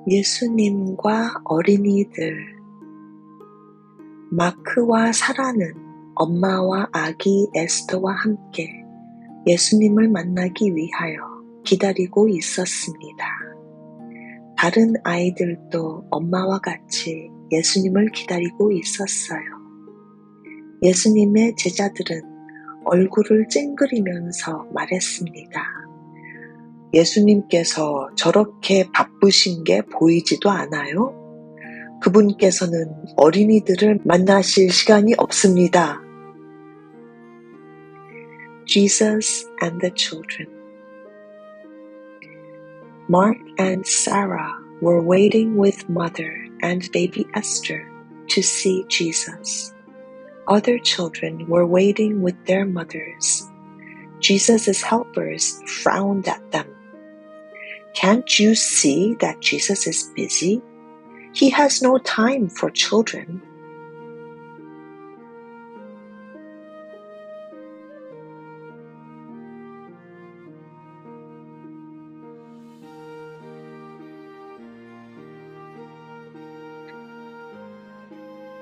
예수님과 어린이들. 마크와 사라는 엄마와 아기 에스더와 함께 예수님을 만나기 위하여 기다리고 있었습니다. 다른 아이들도 엄마와 같이 예수님을 기다리고 있었어요. 예수님의 제자들은 얼굴을 찡그리면서 말했습니다. 예수님께서 저렇게 바쁘신 게 보이지도 않아요? 그분께서는 어린이들을 만나실 시간이 없습니다. Jesus and the children. Mark and Sarah were waiting with mother and baby Esther to see Jesus. Other children were waiting with their mothers. Jesus' helpers frowned at them. Can't you see that Jesus is busy? He has no time for children.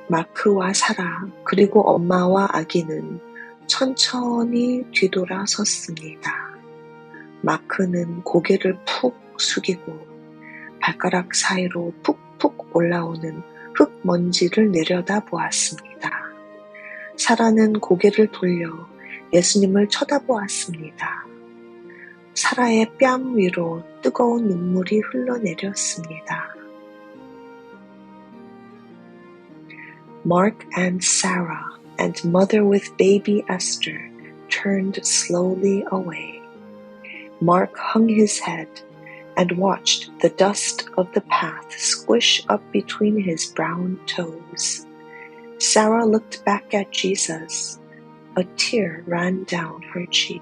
마크와 사라 그리고 엄마와 아기는 천천히 뒤돌아 섰습니다. 마크는 고개를 푹 숙이고 발가락 사이로 푹푹 올라오는 흙먼지를 내려다 보았습니다. 사라는 고개를 돌려 예수님을 쳐다보았습니다. 사라의 뺨 위로 뜨거운 눈물이 흘러내렸습니다. Mark and Sarah and mother with baby Esther turned slowly away. Mark hung his head and watched the dust of the path squish up between his brown toes. Sarah looked back at Jesus. A tear ran down her cheek.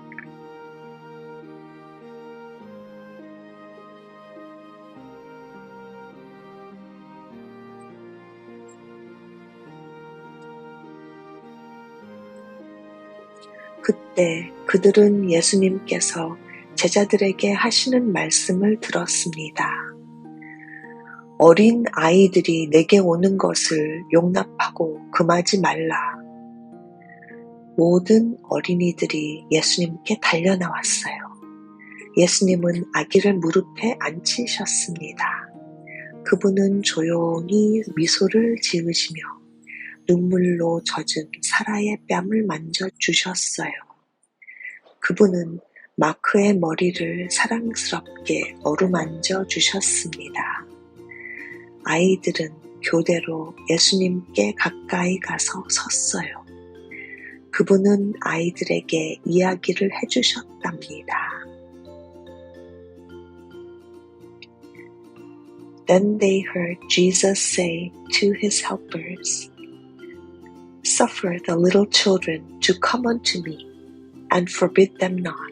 그때 그들은 예수님께서 제자들에게 하시는 말씀을 들었습니다. 어린 아이들이 내게 오는 것을 용납하고 금하지 말라. 모든 어린이들이 예수님께 달려나왔어요. 예수님은 아기를 무릎에 앉히셨습니다. 그분은 조용히 미소를 지으시며 눈물로 젖은 사라의 뺨을 만져주셨어요. 그분은 마크의 머리를 사랑스럽게 어루만져 주셨습니다. 아이들은 교대로 예수님께 가까이 가서 섰어요. 그분은 아이들에게 이야기를 해주셨답니다. Then they heard Jesus say to his helpers, Suffer the little children to come unto me, and forbid them not.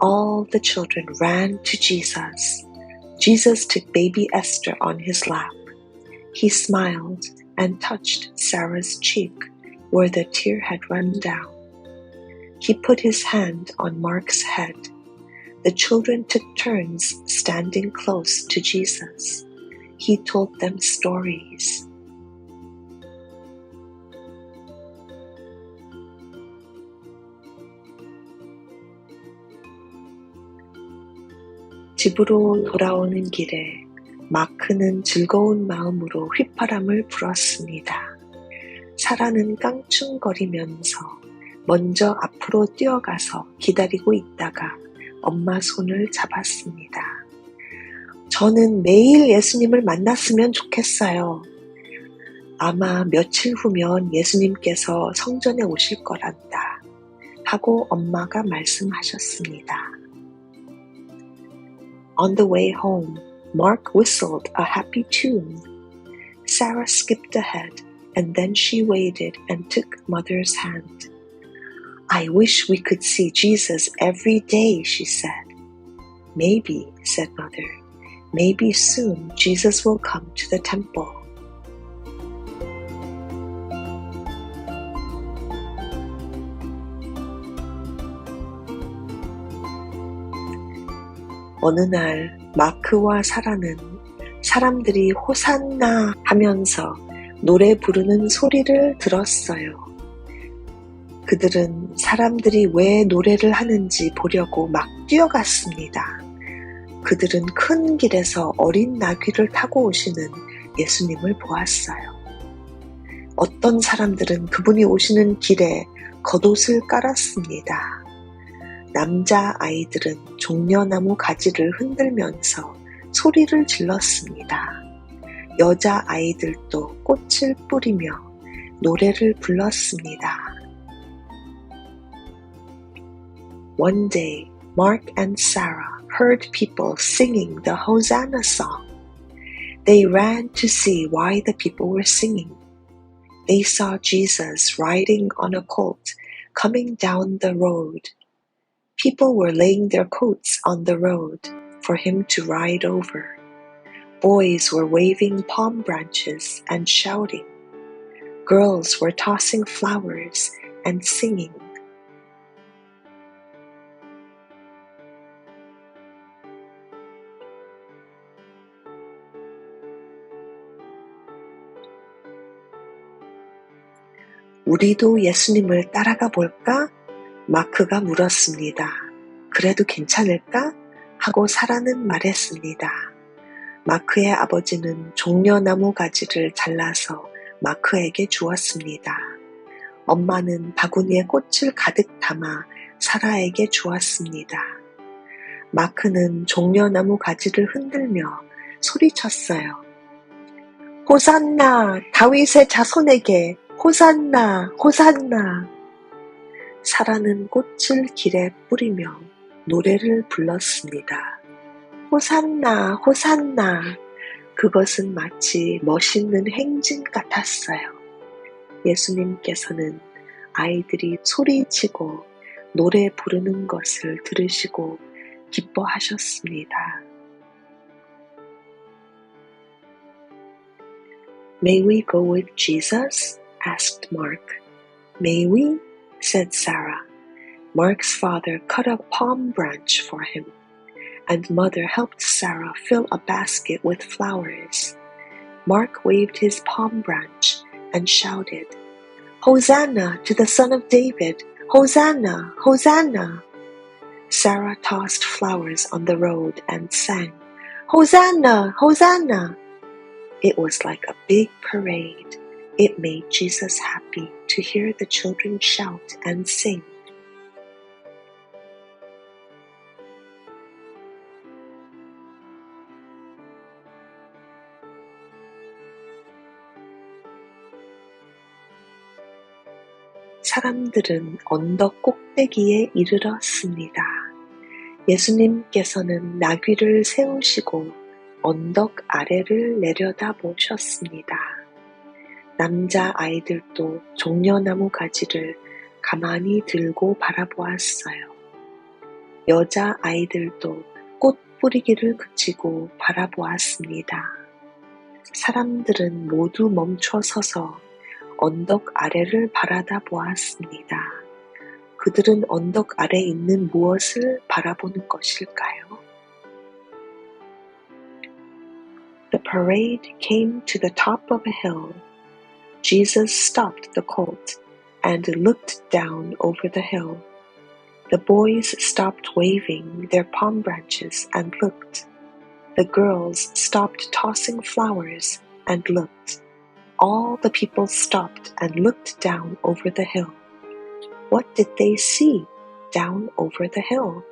All the children ran to Jesus. Jesus took baby Esther on his lap. He smiled and touched Sarah's cheek where the tear had run down. He put his hand on Mark's head. The children took turns standing close to Jesus. He told them stories. 집으로 돌아오는 길에 마크는 즐거운 마음으로 휘파람을 불었습니다. 사라는 깡충거리면서 먼저 앞으로 뛰어가서 기다리고 있다가 엄마 손을 잡았습니다. 저는 매일 예수님을 만났으면 좋겠어요. 아마 며칠 후면 예수님께서 성전에 오실 거란다 하고 엄마가 말씀하셨습니다. On the way home, Mark whistled a happy tune. Sarah skipped ahead, and then she waited and took Mother's hand. I wish we could see Jesus every day, she said. Maybe, said Mother. Maybe soon Jesus will come to the temple. 어느 날 마크와 사라는 사람들이 호산나 하면서 노래 부르는 소리를 들었어요. 그들은 사람들이 왜 노래를 하는지 보려고 막 뛰어갔습니다. 그들은 큰 길에서 어린 나귀를 타고 오시는 예수님을 보았어요. 어떤 사람들은 그분이 오시는 길에 겉옷을 깔았습니다. 남자 아이들은 종려나무 가지를 흔들면서 소리를 질렀습니다. 여자 아이들도 꽃을 뿌리며 노래를 불렀습니다. One day, Mark and Sarah heard people singing the Hosanna song. They ran to see why the people were singing. They saw Jesus riding on a colt coming down the road. People were laying their coats on the road for him to ride over. Boys were waving palm branches and shouting. Girls were tossing flowers and singing. 우리도 예수님을 따라가 볼까? 마크가 물었습니다. 그래도 괜찮을까? 하고 사라는 말했습니다. 마크의 아버지는 종려나무 가지를 잘라서 마크에게 주었습니다. 엄마는 바구니에 꽃을 가득 담아 사라에게 주었습니다. 마크는 종려나무 가지를 흔들며 소리쳤어요. 호산나! 다윗의 자손에게! 호산나! 호산나! 사라는 꽃을 길에 뿌리며 노래를 불렀습니다. 호산나! 호산나! 그것은 마치 멋있는 행진 같았어요. 예수님께서는 아이들이 소리치고 노래 부르는 것을 들으시고 기뻐하셨습니다. May we go with Jesus? asked Mark. May we? said Sarah. Mark's father cut a palm branch for him, and mother helped Sarah fill a basket with flowers. Mark waved his palm branch and shouted, Hosanna to the Son of David! Hosanna! Hosanna! Sarah tossed flowers on the road and sang, Hosanna! Hosanna! It was like a big parade. It made Jesus happy to hear the children shout and sing. 사람들은 언덕 꼭대기에 이르렀습니다. 예수님께서는 나귀를 세우시고 언덕 아래를 내려다 보셨습니다. 남자 아이들도 종려나무 가지를 가만히 들고 바라보았어요. 여자 아이들도 꽃 뿌리기를 그치고 바라보았습니다. 사람들은 모두 멈춰 서서 언덕 아래를 바라다 보았습니다. 그들은 언덕 아래 있는 무엇을 바라보는 것일까요? The parade came to the top of a hill. Jesus stopped the colt and looked down over the hill. The boys stopped waving their palm branches and looked. The girls stopped tossing flowers and looked. All the people stopped and looked down over the hill. What did they see down over the hill?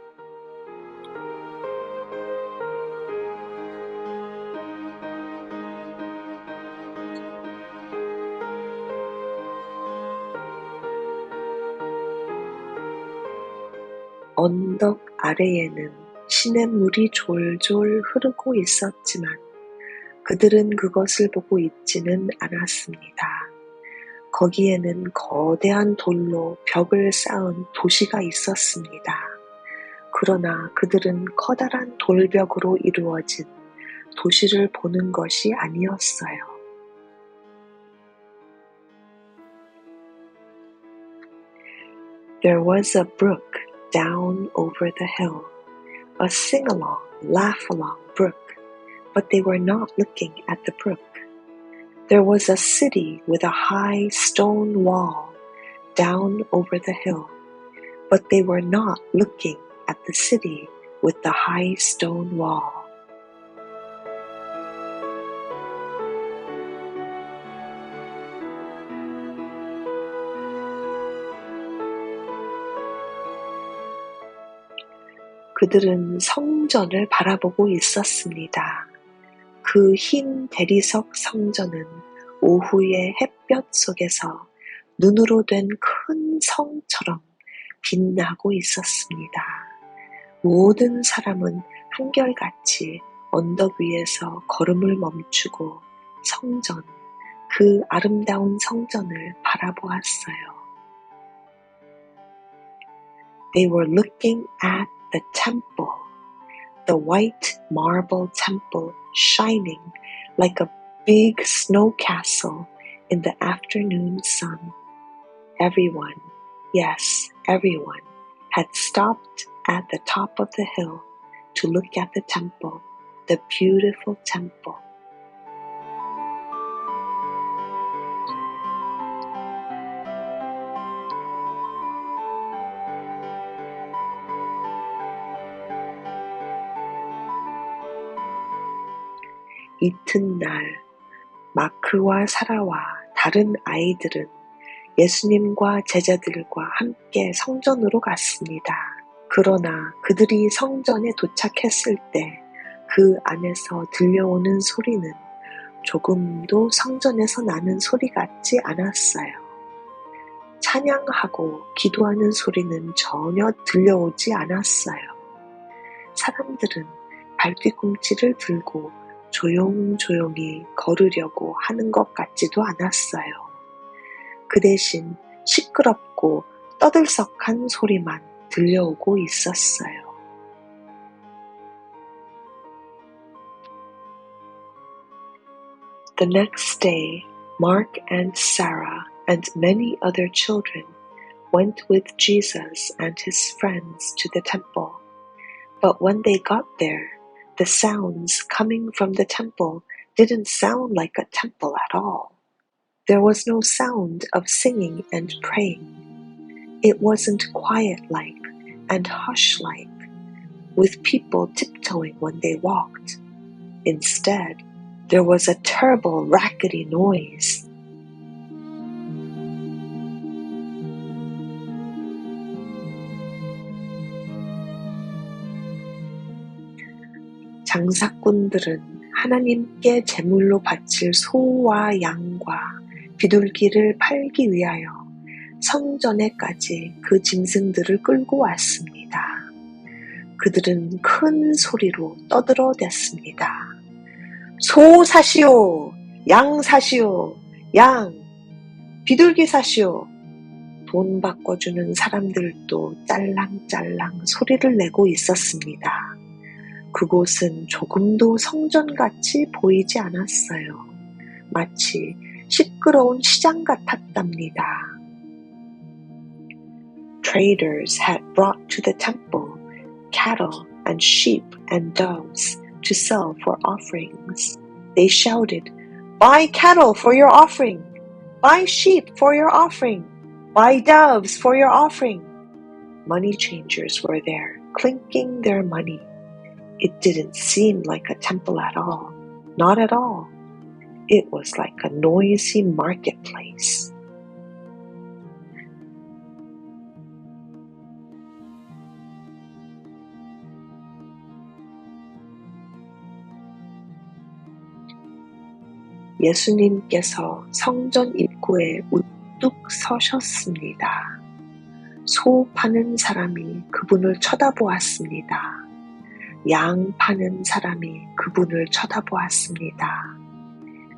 언덕 아래에는 시냇물이 졸졸 흐르고 있었지만 그들은 그것을 보고 있지는 않았습니다. 거기에는 거대한 돌로 벽을 쌓은 도시가 있었습니다. 그러나 그들은 커다란 돌벽으로 이루어진 도시를 보는 것이 아니었어요. There was a brook down over the hill, a sing-along, laugh-along brook but they were not looking at the brook. There was a city with a high stone wall down over the hill, but they were not looking at the city with the high stone wall. 그들은 성전을 바라보고 있었습니다. 그 흰 대리석 성전은 오후의 햇볕 속에서 눈으로 된 큰 성처럼 빛나고 있었습니다. 모든 사람은 한결같이 언덕 위에서 걸음을 멈추고 성전, 그 아름다운 성전을 바라보았어요. They were looking at the temple, the white marble temple shining like a big snow castle in the afternoon sun. Everyone, yes, everyone, had stopped at the top of the hill to look at the temple, the beautiful temple. 이튿날 마크와 사라와 다른 아이들은 예수님과 제자들과 함께 성전으로 갔습니다. 그러나 그들이 성전에 도착했을 때 그 안에서 들려오는 소리는 조금도 성전에서 나는 소리 같지 않았어요. 찬양하고 기도하는 소리는 전혀 들려오지 않았어요. 사람들은 발뒤꿈치를 들고 조용조용히 걸으려고 하는 것 같지도 않았어요. 그 대신 시끄럽고 떠들썩한 소리만 들려오고 있었어요. The next day, Mark and Sarah and many other children went with Jesus and his friends to the temple. But when they got there, the sounds coming from the temple didn't sound like a temple at all. There was no sound of singing and praying. It wasn't quiet-like and hush-like, with people tiptoeing when they walked. Instead, there was a terrible rackety noise. 장사꾼들은 하나님께 제물로 바칠 소와 양과 비둘기를 팔기 위하여 성전에까지 그 짐승들을 끌고 왔습니다. 그들은 큰 소리로 떠들어댔습니다. 소 사시오! 양 사시오! 양! 비둘기 사시오! 돈 바꿔주는 사람들도 짤랑짤랑 소리를 내고 있었습니다. 그곳은 조금도 성전같이 보이지 않았어요. 마치 시끄러운 시장 같았답니다. Traders had brought to the temple cattle and sheep and doves to sell for offerings. They shouted, "Buy cattle for your offering! Buy sheep for your offering! Buy doves for your offering!" Money changers were there, clinking their money. It didn't seem like a temple at all. Not at all. It was like a noisy marketplace. 예수님께서 성전 입구에 우뚝 서셨습니다. 소 파는 사람이 그분을 쳐다보았습니다. 양 파는 사람이 그분을 쳐다보았습니다.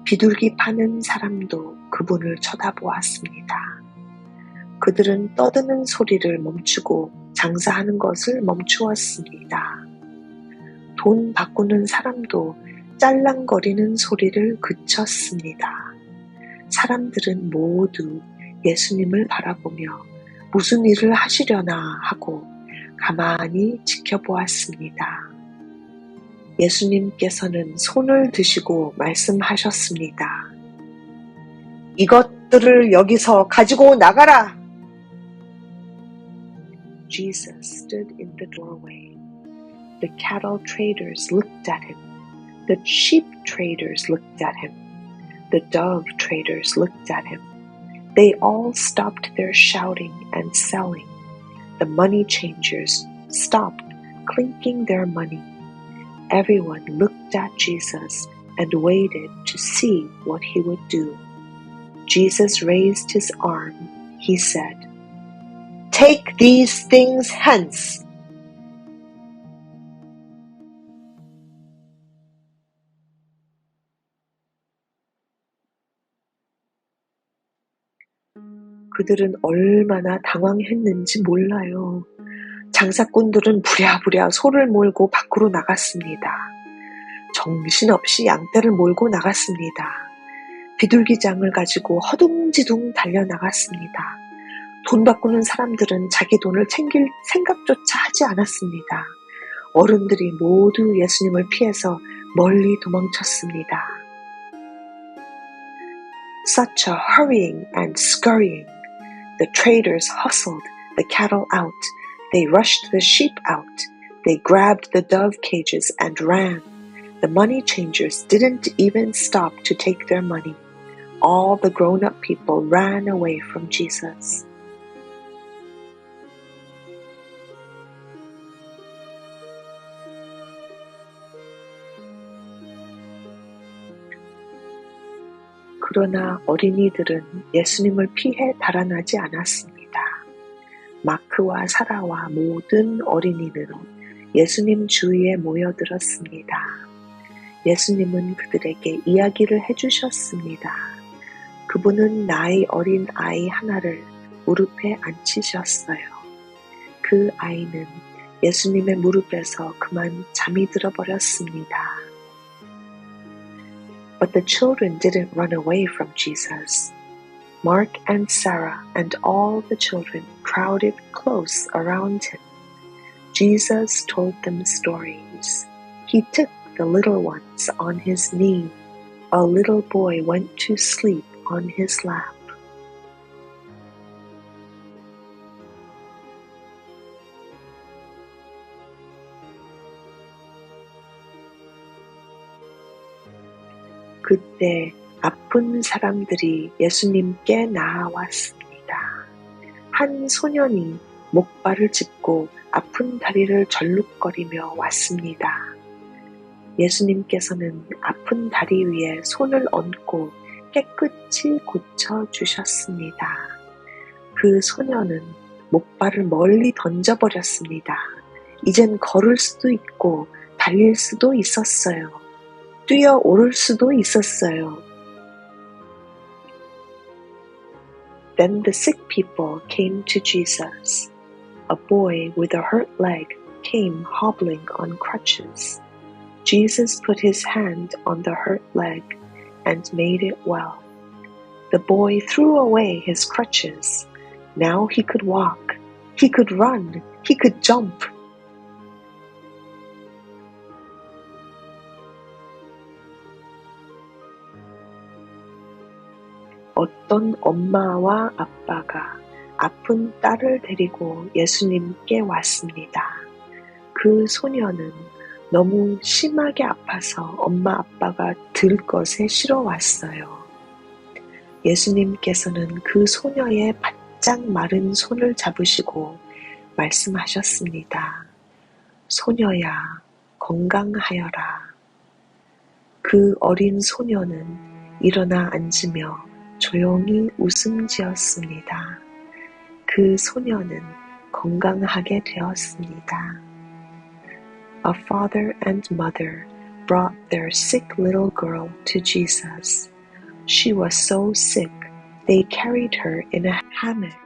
비둘기 파는 사람도 그분을 쳐다보았습니다. 그들은 떠드는 소리를 멈추고 장사하는 것을 멈추었습니다. 돈 바꾸는 사람도 짤랑거리는 소리를 그쳤습니다. 사람들은 모두 예수님을 바라보며 무슨 일을 하시려나 하고 가만히 지켜보았습니다. 예수님께서는 손을 드시고 말씀하셨습니다. 이것들을 여기서 가지고 나가라! Jesus stood in the doorway. The cattle traders looked at him. The sheep traders looked at him. The dove traders looked at him. They all stopped their shouting and selling. The money changers stopped clinking their money. Everyone looked at Jesus and waited to see what he would do. Jesus raised his arm. He said, "Take these things hence." 그들은 얼마나 당황했는지 몰라요. 장사꾼들은 부랴부랴 소를 몰고 밖으로 나갔습니다. 정신없이 양떼를 몰고 나갔습니다. 비둘기장을 가지고 허둥지둥 달려나갔습니다. 돈 바꾸는 사람들은 자기 돈을 챙길 생각조차 하지 않았습니다. 어른들이 모두 예수님을 피해서 멀리 도망쳤습니다. Such a hurrying and scurrying. The traders hustled the cattle out. They rushed the sheep out. They grabbed the dove cages and ran. The money changers didn't even stop to take their money. All the grown-up people ran away from Jesus. 그러나 어린이들은 예수님을 피해 달아나지 않았습니다. 마크와 사라와 모든 어린이는 예수님 주위에 모여들었습니다. 예수님은 그들에게 이야기를 해주셨습니다. 그분은 나이 어린 아이 하나를 무릎에 앉히셨어요. 그 아이는 예수님의 무릎에서 그만 잠이 들어버렸습니다. But the children didn't run away from Jesus. Mark and Sarah and all the children crowded close around him. Jesus told them stories. He took the little ones on his knee. A little boy went to sleep on his lap. 그때 아픈 사람들이 예수님께 나아왔습니다. 한 소년이 목발을 짚고 아픈 다리를 절룩거리며 왔습니다. 예수님께서는 아픈 다리 위에 손을 얹고 깨끗이 고쳐주셨습니다. 그 소년은 목발을 멀리 던져버렸습니다. 이젠 걸을 수도 있고 달릴 수도 있었어요. 뛰어오를 수도 있었어요. Then the sick people came to Jesus. A boy with a hurt leg came hobbling on crutches. Jesus put his hand on the hurt leg and made it well. The boy threw away his crutches. Now he could walk. He could run. He could jump. 어떤 엄마와 아빠가 아픈 딸을 데리고 예수님께 왔습니다. 그 소녀는 너무 심하게 아파서 엄마 아빠가 들 것에 실어 왔어요. 예수님께서는 그 소녀의 바짝 마른 손을 잡으시고 말씀하셨습니다. 소녀야, 건강하여라. 그 어린 소녀는 일어나 앉으며 조용히 웃음 지었습니다. 그 소녀는 건강하게 되었습니다. A father and mother brought their sick little girl to Jesus. She was so sick, they carried her in a hammock.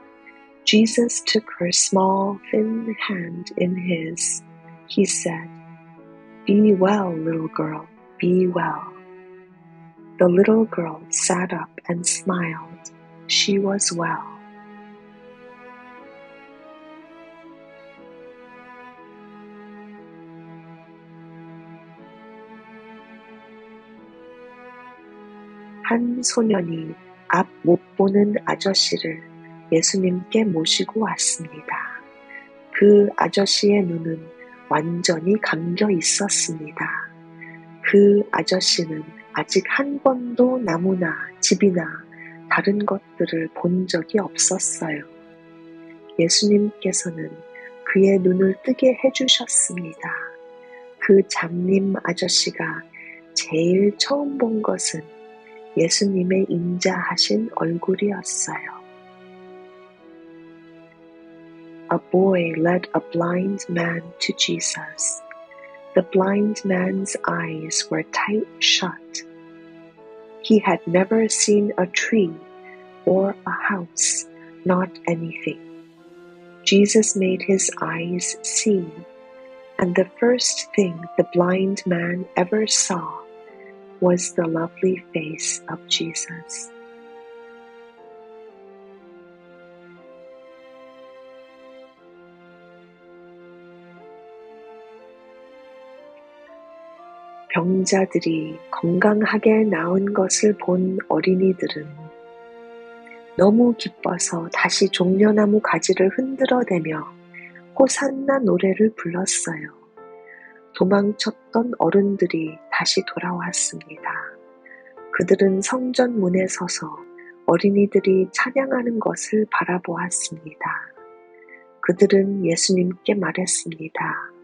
Jesus took her small, thin hand in his. He said, "Be well, little girl, be well." The little girl sat up and smiled. She was well. 한 소년이 앞 못 보는 아저씨를 예수님께 모시고 왔습니다. 그 아저씨의 눈은 완전히 감겨 있었습니다. 그 아저씨는 아직 한 번도 나무나 집이나 다른 것들을 본 적이 없었어요. 예수님께서는 그의 눈을 뜨게 해주셨습니다. 그 장님 아저씨가 제일 처음 본 것은 예수님의 인자하신 얼굴이었어요. A boy led a blind man to Jesus. The blind man's eyes were tight shut. He had never seen a tree or a house, not anything. Jesus made his eyes see, and the first thing the blind man ever saw was the lovely face of Jesus. 병자들이 건강하게 나은 것을 본 어린이들은 너무 기뻐서 다시 종려나무 가지를 흔들어대며 호산나 노래를 불렀어요. 도망쳤던 어른들이 다시 돌아왔습니다. 그들은 성전 문에 서서 어린이들이 찬양하는 것을 바라보았습니다. 그들은 예수님께 말했습니다.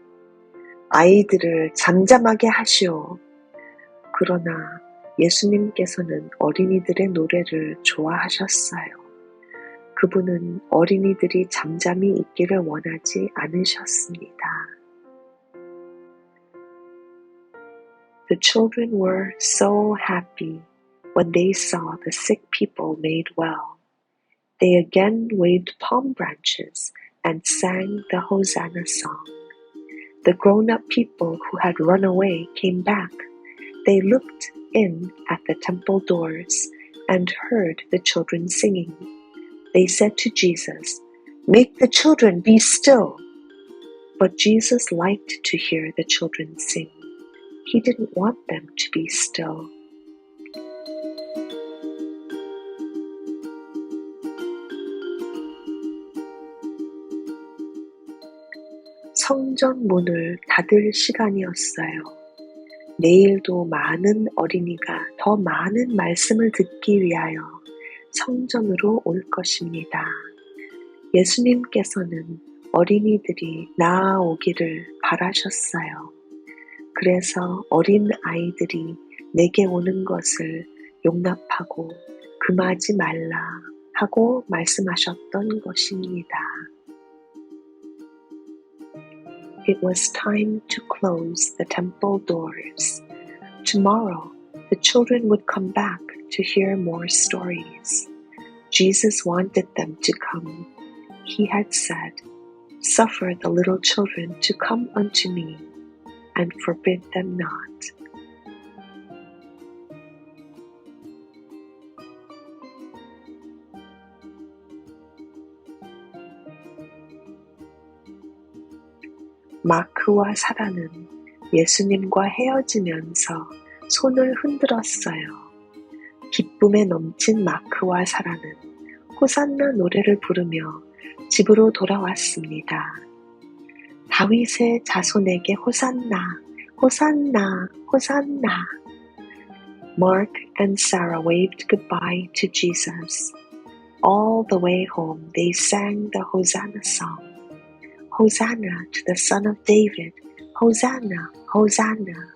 아이들을 잠잠하게 하시오. 그러나 예수님께서는 어린이들의 노래를 좋아하셨어요. 그분은 어린이들이 잠잠히 있기를 원하지 않으셨습니다. The children were so happy when they saw the sick people made well. They again waved palm branches and sang the Hosanna song. The grown-up people who had run away came back. They looked in at the temple doors and heard the children singing. They said to Jesus, "Make the children be still." But Jesus liked to hear the children sing. He didn't want them to be still. 성전 문을 닫을 시간이었어요. 내일도 많은 어린이가 더 많은 말씀을 듣기 위하여 성전으로 올 것입니다. 예수님께서는 어린이들이 나아오기를 바라셨어요. 그래서 어린 아이들이 내게 오는 것을 용납하고 금하지 말라 하고 말씀하셨던 것입니다. It was time to close the temple doors. Tomorrow, the children would come back to hear more stories. Jesus wanted them to come. He had said, "Suffer the little children to come unto me, and forbid them not." 마크와 사라는 예수님과 헤어지면서 손을 흔들었어요. 기쁨에 넘친 마크와 사라는 호산나 노래를 부르며 집으로 돌아왔습니다. 다윗의 자손에게 호산나, 호산나, 호산나. Mark and Sarah waved goodbye to Jesus. All the way home they sang the Hosanna song. Hosanna to the Son of David, Hosanna, Hosanna.